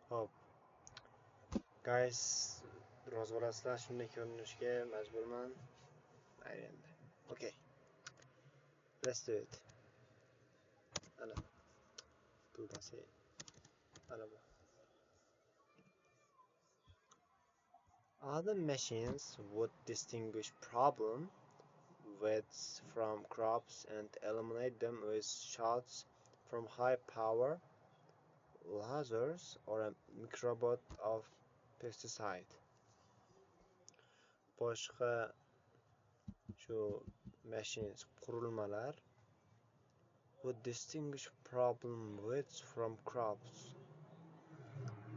Hop, guys, rozi bo'lasizlar, shunday ko'rinishga majburman. Mayli endi. Okay, let's do it. Ana, tugmasi. Ana bu. Other machines would distinguish problem widths from crops and eliminate them with shots from high power lasers or a microbot of pesticide. Boshqa shu machines qurilmalar would distinguish problem widths from crops.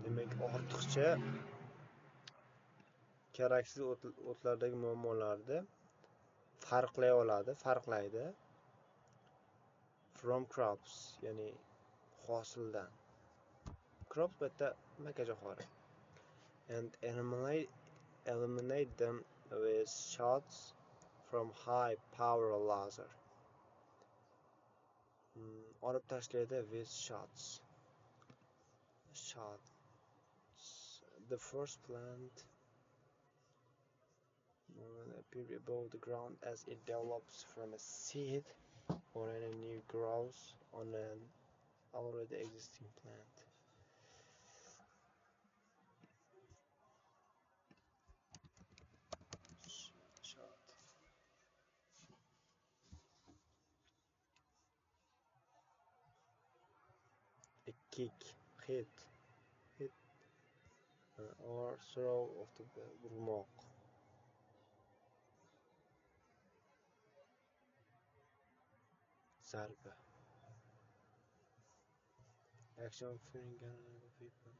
Demak, ortiqcha keraksiz o'tlardagi muammolarni farqlaydi from crops, ya'ni hosildan. Crops bitta makajo'xori. And eliminate them with shots from high power laser. Olib tashlaydi with shots. The first plant appear above the ground as it develops from a seed or any new grows on an already existing plant. Shot. A kick, hit, or throw of the urmoq. Zarba. Action of firing gun and other weapon.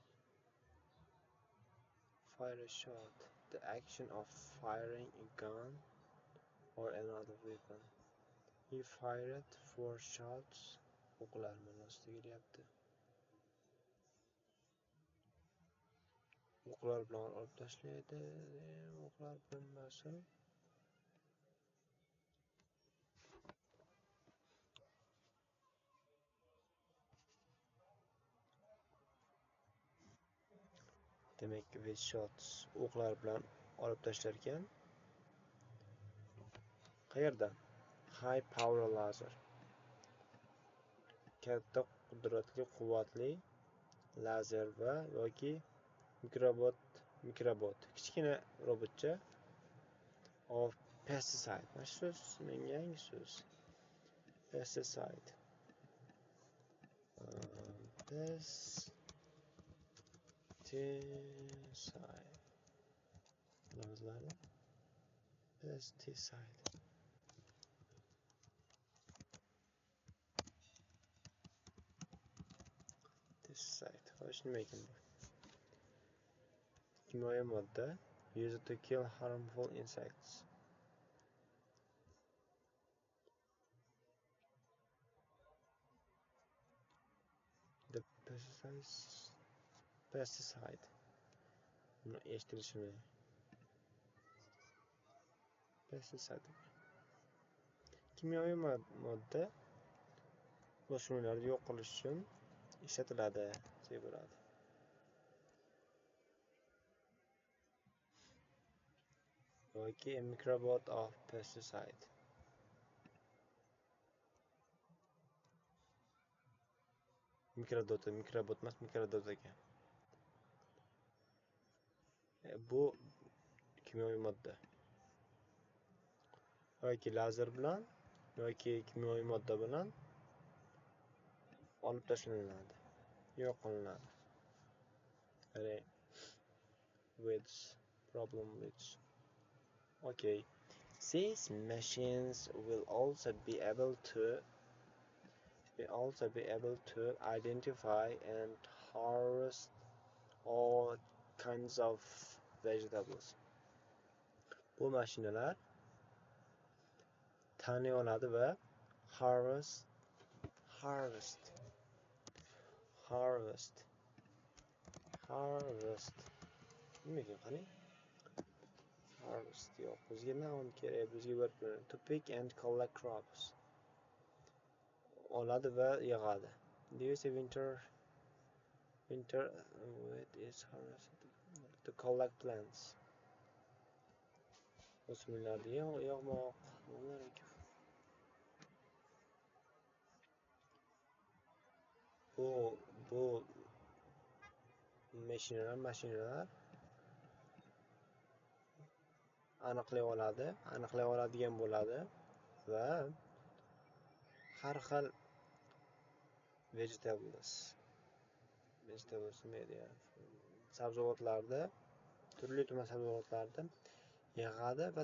Fire a shot. The action of firing a gun or another weapon. He fired 4 shots. O'qlarni ostiga deyapti. O'qlar bilan olib tashlaydi. O'qlar bilinmasa demak, with shots o'qlar bilan olib tashlar ekan. Qayerdan? High power laser. Katta qudratli, quvvatli lazer va yoki mikrobot, kichkina robotcha of pesticide. Mana shu so'z menga yangi so'z. Pesticide. Pesticide. Pesticide. Xo'sh, nima ekan bu? Kimyoviy modda used to kill harmful insects. The pesticide. Buni eshitilishini. Pesticide. Kimyoviy modda o'smirlarni yo'q qilish uchun ishlatiladi, deb bo'ladi. Yoki a microbot of pesticide. Mikrobot emas, mikrodot ekan. Bu kimyoviy modda. Yoki lazer bilan yoki kimyoviy modda bilan olib tashlanadi, yo'q qilinadi. Ya'ni problem with. Okay. These machines will also be able to identify and harvest all kinds of vegetables. Bu mashinalar taniy oladi va harvest nimaga qani? Harvest yo'q, bizga noun kerak, bizga verb kerak. To pick and collect crops. Oladi va yig'adi. Do you see winter Winter wheat is harvested to collect plants. O'smirlarda yog'moq nimalar ekan? Bu mashinalar aniqlay oladigan bo'ladi va har xil vegetables sabzavotlarni turli tuman sabzavotlarni yig'adi va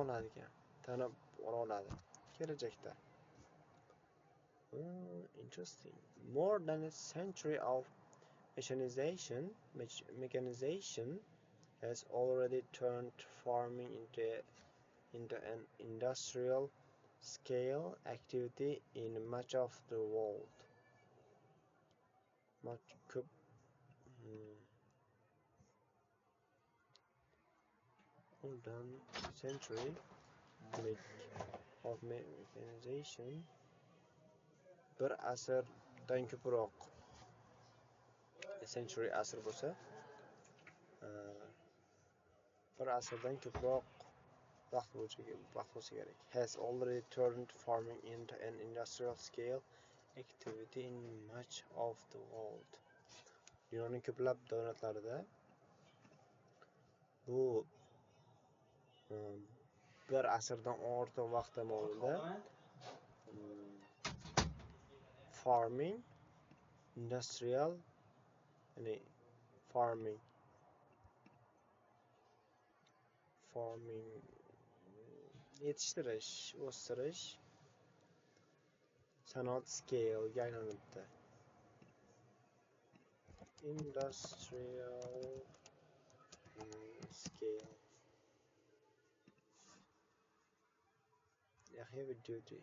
ularni tanib ola oladi kelajakda. Interesting. More than a century of mechanization has already turned farming into an industrial scale activity in much of the world. More than a century of mechanization, bir asrdan ko'proq, century asr bo'lsa, bir asrdan ko'proq vaqt bo'lsa kerak. Has already turned farming into an industrial scale activity in much of the world. Dunyoning ko'plab davlatlarida bu bir asrdan ortiq vaqt davomida farming, industrial, ya'ni farming yetishtirish, o'stirish sanoat scale'ga aylanibdi. Industrial scale. A heavy duty.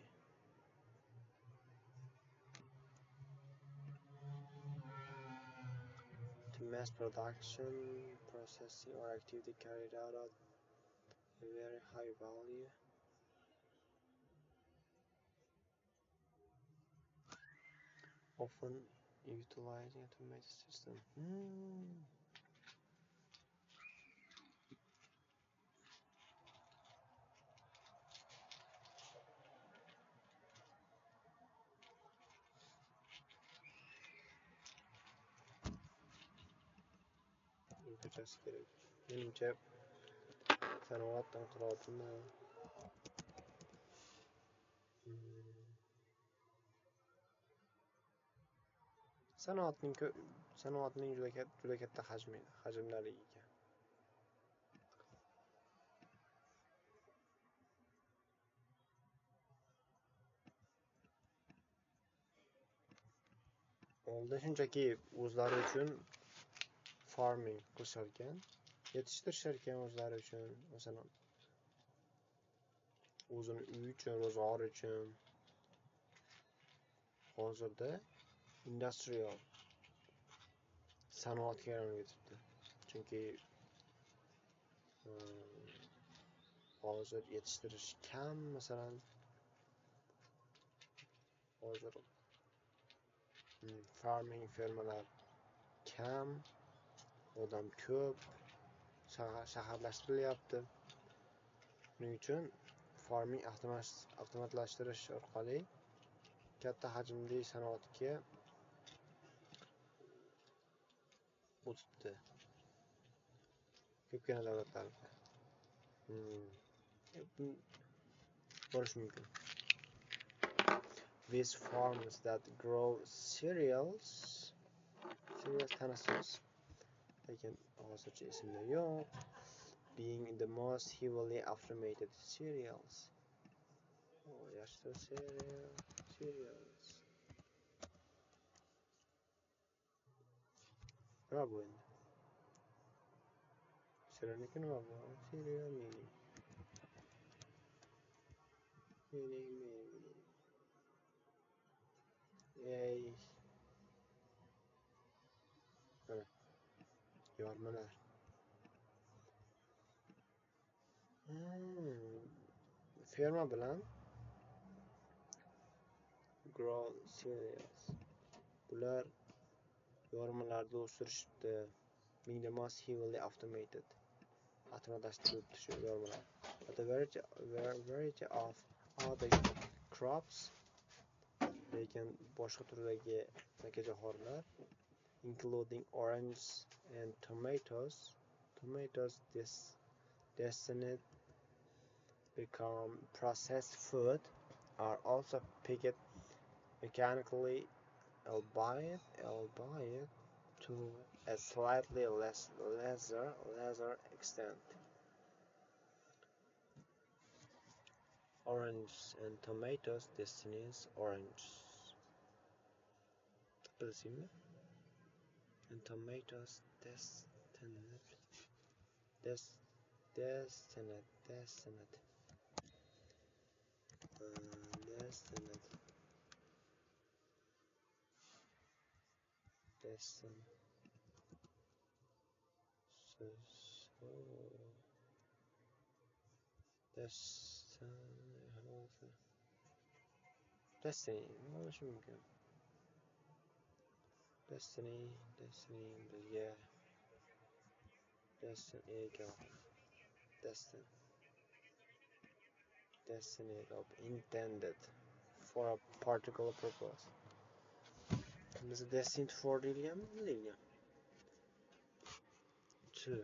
To mass production, processing or activity carried out at a very high value. Often utilizing automated system. Just kerak. Menimcha sanoat inqirozini sanoatning juda katta hajmlari ekan. Oldin shunchaki o'zlari uchun farming qilisharkan, yetishtirisharkan o'zlari uchun, masalan, o'zini uyi uchun, ro'zg'or uchun. Hozirda industrial sanoatga aylanib ketibdi. Chunki hozir yetishtirish kam, masalan, hozir farming fermalar kam, odam ko'p, shaharlashtirilyapti. Shuning uchun farming avtomatlashtirish orqali katta hajmli sanoatga o'tibdi. Ko'pgina davlatlarda bo'lishi mumkin. These farms that grow cereals tanasiz, lekin hozircha esimda yo'q, being the most heavily automated cereals. Yaxshi cereals. Nima bu endi? Cerealniki nima bu? Cereal yormalar. Ferma bilan grow cereals. Bular Yormalarda o'stirishibdi. Meaning massively automated. Avtomatlashtirilibdi shu yormalar. But a variety of other crops, lekin boshqa turdagi nakajo'xorilar, including oranges and tomatoes, destined become processed food, are also picked mechanically, albeit to a slightly lesser extent. Oranges and tomatoes destinies oranges. Bilsizmi? And tomatoes destined destined destiny bo'lishi mumkin. Destiny bizga destiny of intended for a particular purpose. Is destined for Lilium? Two.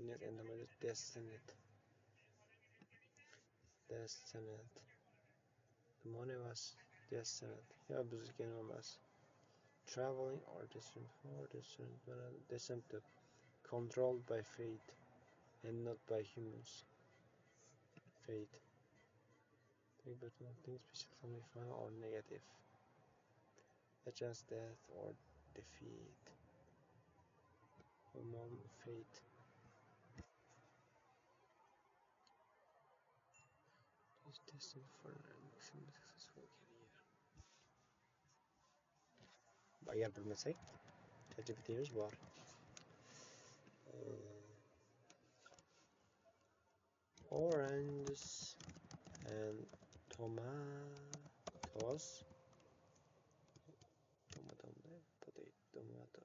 Net and the destined. The money was destined. Yeah, bizga emas. Traveling or destined to controlled by fate and not by humans. Fate. Think but nothing specifically final or negative. Such as death or defeat. Among fate. Is destined for an extremely successful career. Agar bilmasak, ChatGPT'miz bor. Oranges and tomatoes. Tomato.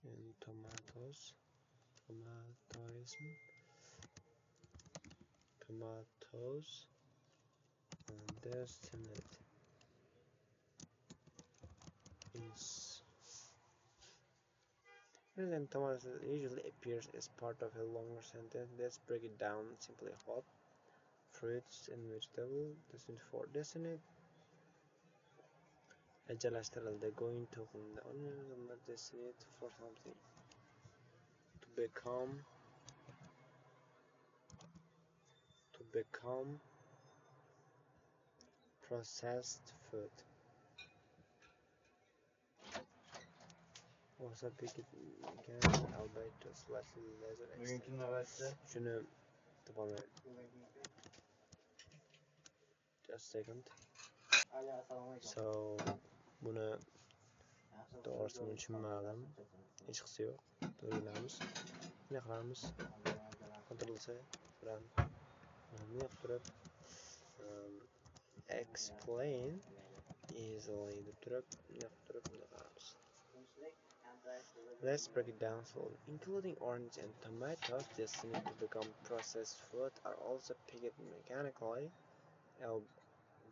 And tomatoes and destined is and tomatoes usually appears as part of a longer sentence. Let's break it down simply. Hot fruits and vegetables destined rejalashtirildi, going to destined for something to become processed food. Also pick it again, albeit to slightly lesser extent. Shuni topaman. Just a second. So buni to'g'risini tushunmadim. Hech qisi yo'q. O'rganamiz. Nima qilamiz? Control-C bilan nima turib explain easily deb turib nima qilamiz? Let's break it down slowly. Including orange and tomatoes destined to become processed food are also picked mechanically,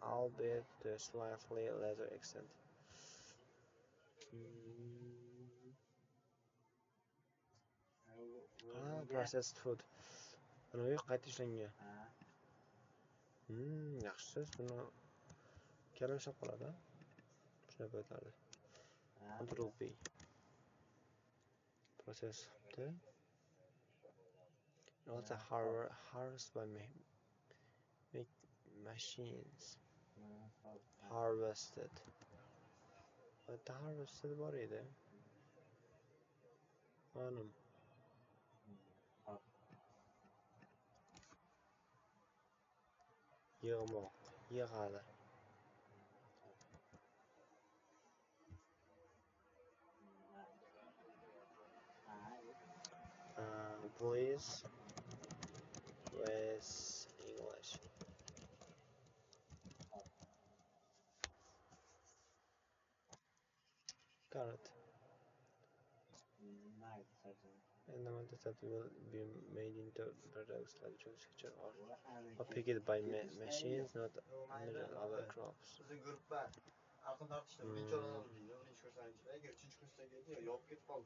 albeit to a slightly lesser extent. Processed food. Buni qayta ishlangan. Yaxshi, buni kalashab qoladi. Shuna qo'yadi. Control B. Process qilibdi. Also harvest by machines. Harvested. But harvested bor edi. Anam. Yig'moq, yig'adi. Please, West English. Got it. And the amount that will be made into products like juice or picked by machines, not measured other crops.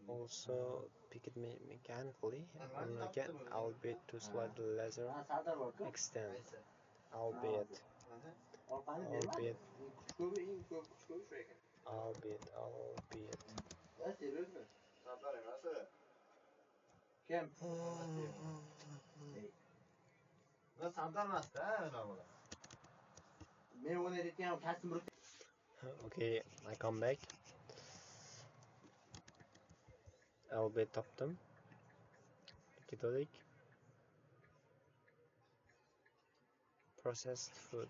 Also picked mechanically, again, albeit to slightly lesser extent, albeit, albeit, albeit. Kim? Okay, I come back. Albeit toptum. Ketolik. Processed food.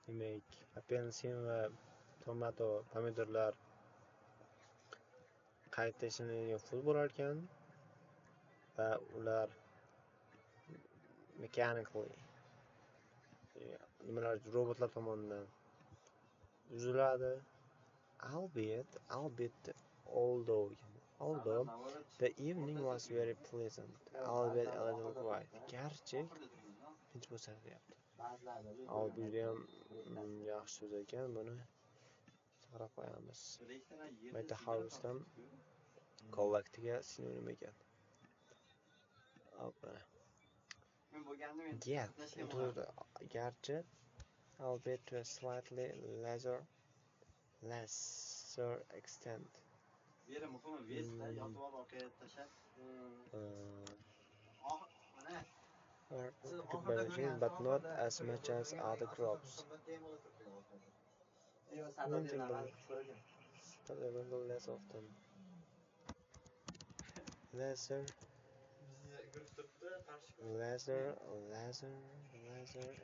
Demak, apelsin va tomato, pomidorlar qayta ishlanadigan food bo'lar ekan va ular mechanically nimalar robotlar tomonidan uziladi. Albeit, although the evening was very pleasant, albeit a little quiet. Garchi tinch bo'lsa deyapti. Albeit ham yaxshi so'z ekan, buni qarab qo'yamiz. Mayta harvestdan collective'ga sinonim ekan. Yet, garchi, albeit to a slightly lesser extent. But not as much as other crops. Less often. Lesser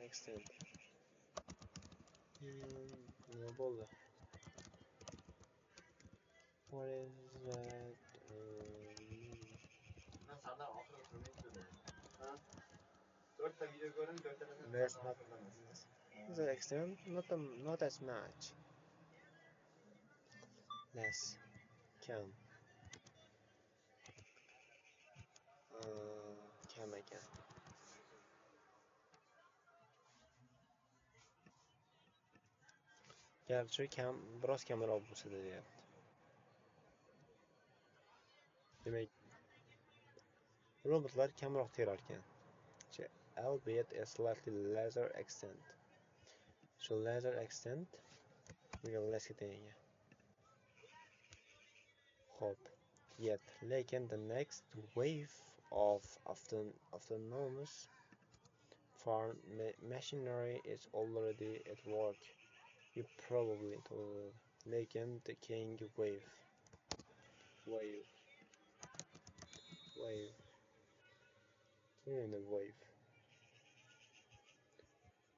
extent. Nima bo'ldi? What is that? Lesser extent, not as much. Less. Kam. Kam ekan. Garchi biroz kamroq bo'lsa deyapti. Demak, robotlar kamroq terar ekan. Albeit a slightly lesser extent. So lesser extent less ketayga. Hop. Yet, lekin the next wave of autonomous farm machinery is already at work. You probably told lekin the king wave. In the wave.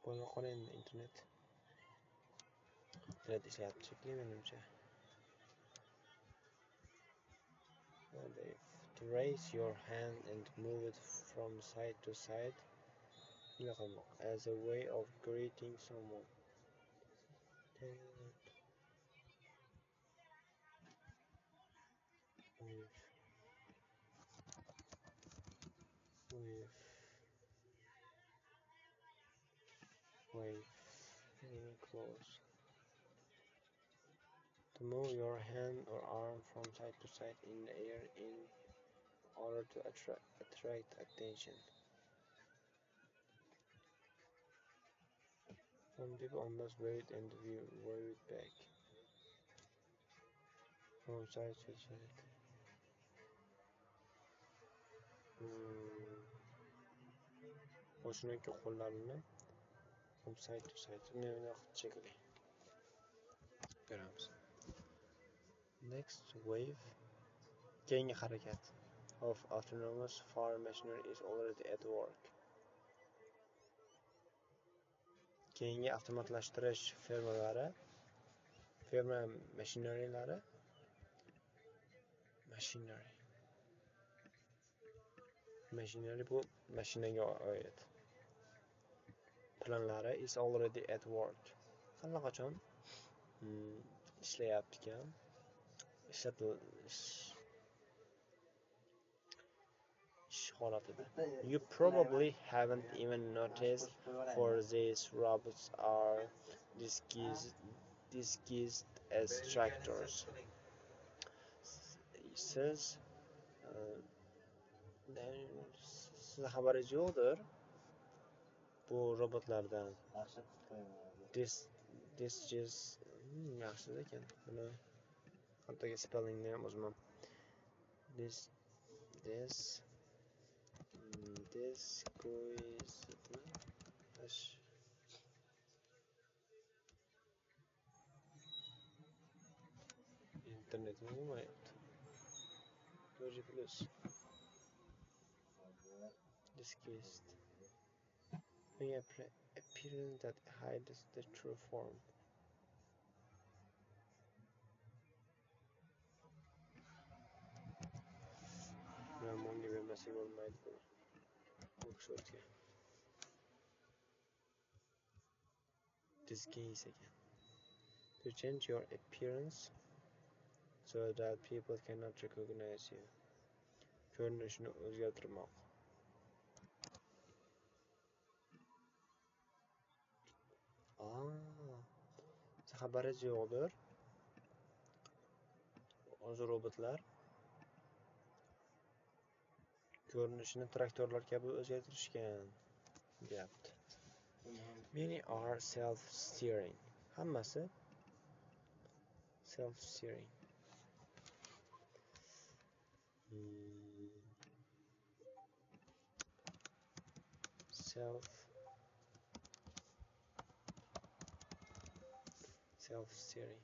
Buni qo'ying internet ishlayapti shekilli menimcha. To raise your hand and move it from side to side as a way of greeting someone. Wave. Close. To move your hand or arm from side to side in the air in order to attract attention. Some people almost wave and wave it back. From side to side. O'shaniki qo'llarini from side to side. Shekilli. Ko'ramiz. Next wave. Keyingi harakat of autonomous farm machinery is already at work. Keyingi avtomatlashtirish ferma mashinalari machinery bu mashinaga oid. Planlari is already at work. Allaqachon ishlayapti ekan. Ish holatida. You probably haven't even noticed, for these robots are disguised as tractors. Siz siz xabaringiz yo'qdir bu robotlardan. Disguised yaxshi ekan. Buni hattoki spellingni ham o'zim internet bo'lmayapti. Plus disguised. Appearance that hides the true form. Monga bermasak bo'lmaydi buni. O'xshorga. Disguise again. To change your appearance so that people cannot recognize you. Ko'rinishni o'zgartirmoq. Xabaringiz yo'qdir. Hozir robotlar ko'rinishini traktorlar kabi o'zgartirishgan, deyapti. Many are self-steering. Hammasi self-steering. Self-steering.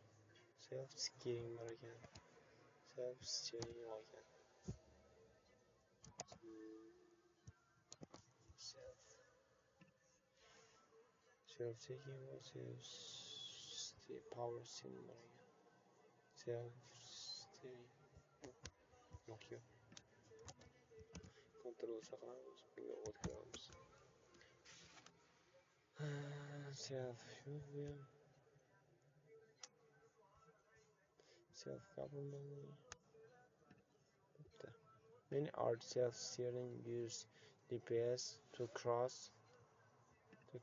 Self-steering bor ekan. Self-steering bor ekan. Self-steering was power steering bor ekan. Self-steering. Okay. Control saqlaymiz. Bunga o'tkazamiz. Self-government. Many are self-steering use GPS to cross a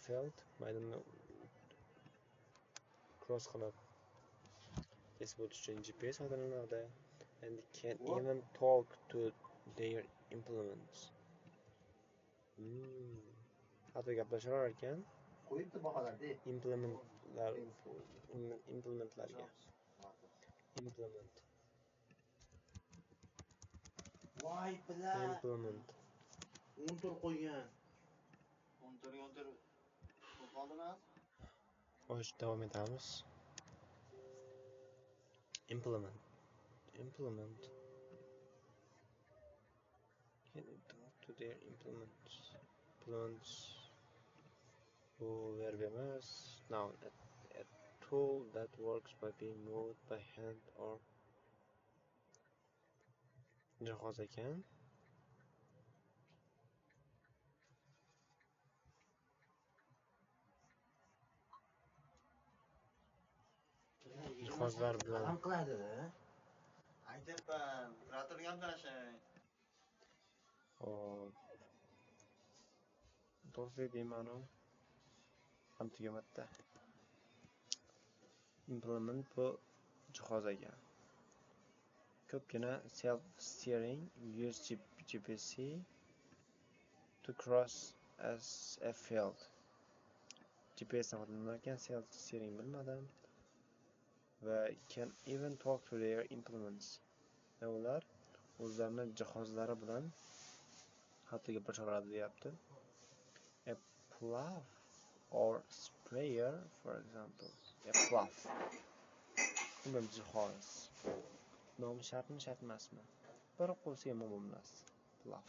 field. Maydonni cross qilib kesib o'tish uchun GPS foydalanadi. And can even talk to their implements. Hatto gaplashalar ekan. Implementlarga. Voy bilan. Implement. 14 qo'ygan. 14 qoldimi? Osh davom etamiz. Implement. Can talk to their implements. Verb emas. Noun. A tool that works by being moved by hand or jihoz ekan. Jihozlar bilan Qalam qiladi. Aytayapman, operator gaplashing. Hop. To'g'ri deymanu. Ham tugamatda. Implement bu jihoz ekan. Ko'pgina self-steering use GPS to cross as a field. GPS nima ekan, self-steering bilmadim. Va can even talk to their implements. Ular o'zlarining jihozlari bilan hatto gaplasha oladi, deyapti. A plough or sprayer, for example. A plough. Bu jihoz. Nom shartmi, shart emasmi? Bir qo'lsa yomon bo'lmas. Plough.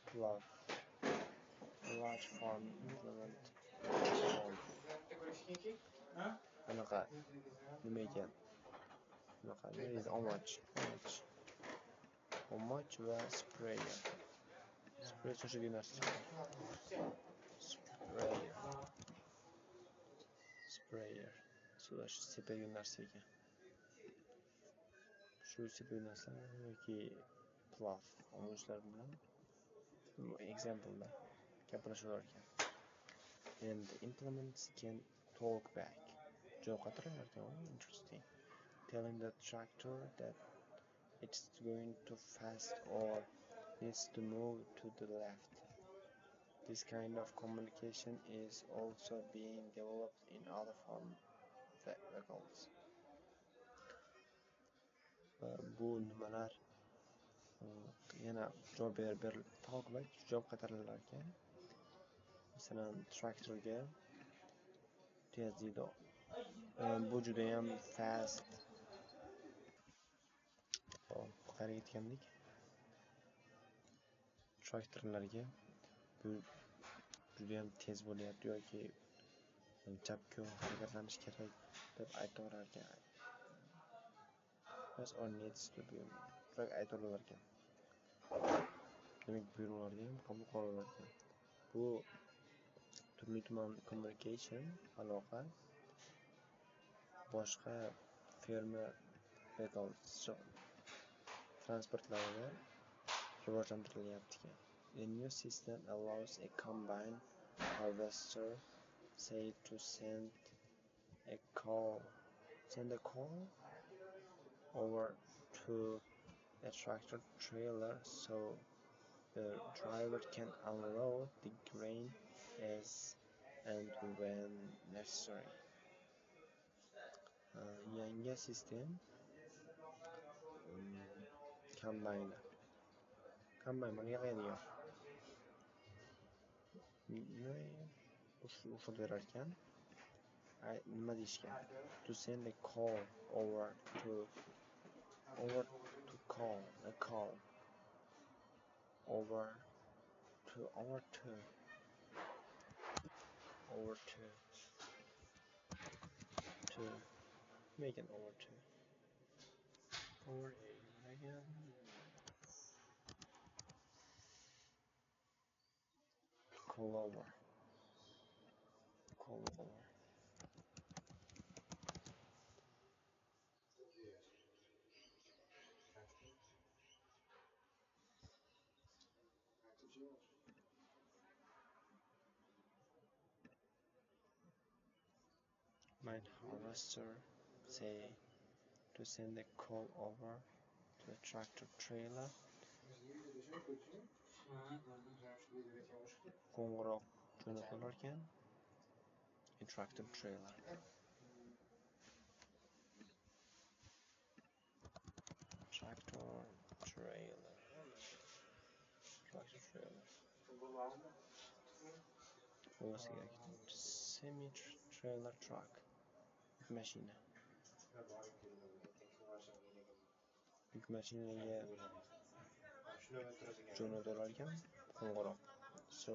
Plough. Large farm implement. Bunaqa nima ekan? Bunaqa how much? Omoch va sprayer. Sprayer so'shiga narsa. Sprayer. Sulash sepadigan narsa ekan. Shu sepadigan narsa yoki plow omochlar bilan example gapirishar ekan. And the implements can talk back. Javob qaytarar ekan. Interesting. Telling the tractor that it's going too fast or needs to move to the left. This kind of communication is also being developed in other form vehicles. Bu nimalar yana javob javob qaytarilar ekan. Masalan, traktorga tez deydi. Bu juda ham fast. Qari aytgandik. Traktorlarga bu juda ham tez bo'lyapti yoki chapga harakatlanish kerak deb aytaverar ekan. Has or needs to be aytaverar ekan. Demak, buyruqlarni ham qabul qilaverar ekan. Bu turli-tuman communication aloqa boshqa ferma transportlarida rivojlantirilyapti ekan. The new system allows a combine harvester, say, to send a call over to a tractor trailer so the driver can unload the grain as and when necessary. Yangi sistem combine mana yig'adigan ruxsat berar ekan. Nima deyishgan? To send a call over to call over to make an over to call over. Might harvester say to send a call over to the tractor trailer. Qo'ng'iroq jo'natilar ekan. A tractor trailer. Semi-trailer truck. Mashina. Yuk mashinaga jo'natilar ekan qo'ng'iroq. So,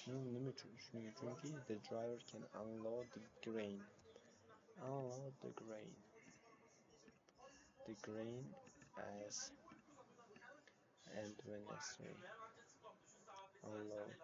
nima uchun? Shuning uchunki the driver can unload the grain. The grain as and when necessary. Unload